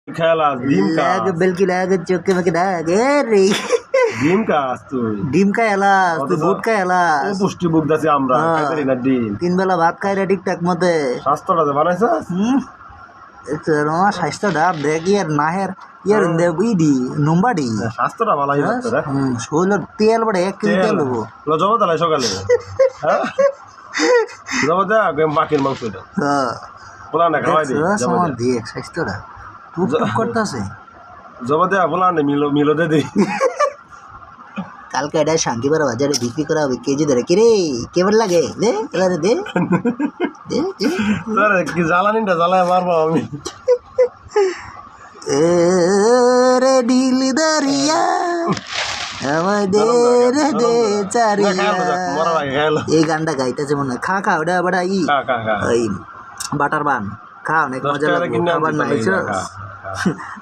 খেলা ডিম কা लाग बिल्कुल लाग चौके में दाग रे ডিম কাস তুই ডিম খাই এলাস তুই বুট খাই ও এলাস পুষ্টি বুক দাসি আমরা হ্যাঁ। খাইতারি না ডিম তিন বেলা ভাত খাই রে ঠিকঠাক মতে স্বাস্থ্যটা যে বানাইছাস আমার স্বাস্থ্যটা দেখ ইয়ার নাহের ইয়ার ইডি নুম্বাডি স্বাস্থ্যটা ভালো হয়ে যাচ্ছে রে শরীরের তেল বড়ে 1 কেজি তেল হবো জমা তালাই সকালে হ্যাঁ জমা দে বাকির মাংস এটা হ্যাঁ বলা না খাওয়াই দে জমা আমার দে দেখ স্বাস্থ্যটা টুক টুক করতেছে জমা দে বলা না মিলো দে দে কালকে এটা শান্তিপাড়া বাজারে বিক্রি করা হবে কেজি ধরে কিরে কেমন লাগে দে এবারে দে দে দে তোর কি জ্বালানিটা জ্বালায় মারবো আমি রে ঢিল দরিয়া আমাদের দে চারিয়া মরা লাগে গেল এই গানটা গাইতেছে মনে হয় খা খা ওটা বড় খা খা খা ওই বাটার বান খা অনেক মজা লাগবে খাবার না এসো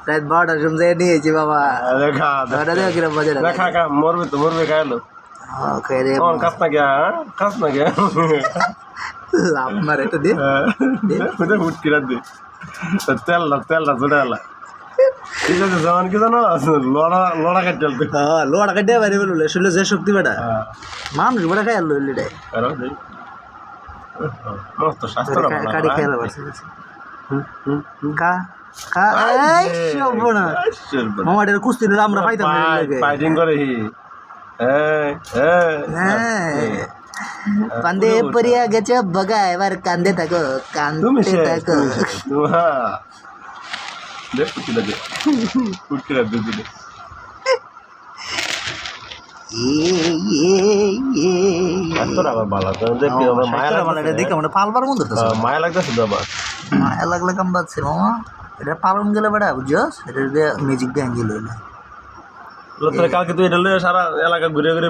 রাত 12টার সময় নিয়েছি বাবা খা ওটা দেখো কিরম মজা লাগে খা খা মরবে খাইলো খেয়ে রে কাস না গিয়া কাস না গিয়া লাভ মারে তো দে ওটা হুটকিরা দে তেলটা চলে এলা ঠিক আছে যেমন কি জানো লড়া কাটতে হ্যাঁ লোড়া কাটে বাইরে বললে শুনলে যে শক্তি বেটা মানুষ বড় খাই আলো লিডে মস্ত স্বাস্থ্য কাড়ি খেলা বসে কা কা এই শোভনা মামা এর কুস্তি আমরা পাইতাম না লাগে ফাইটিং করে হি কান্দে পরিয়া গেছে বগা এবার কান্দে থাকো তুমি কান্দে থাকো দেখ কুটিলা দে কুটিলা দে দে স্বাস্থ্যটা আবার ভালো দেখ মায়া দেখে মানে পালবার মধ্যে মায়া লাগতেছে তো আবার মায়া লাগলে কাম বাচ্ছে মামা এটা পালন গেলে বেড়া বুঝছস এটা ম্যাজিক দিয়ে আঙ্গিল হইলো কালকে তুই এটা সারা এলাকা ঘুরে ঘুরে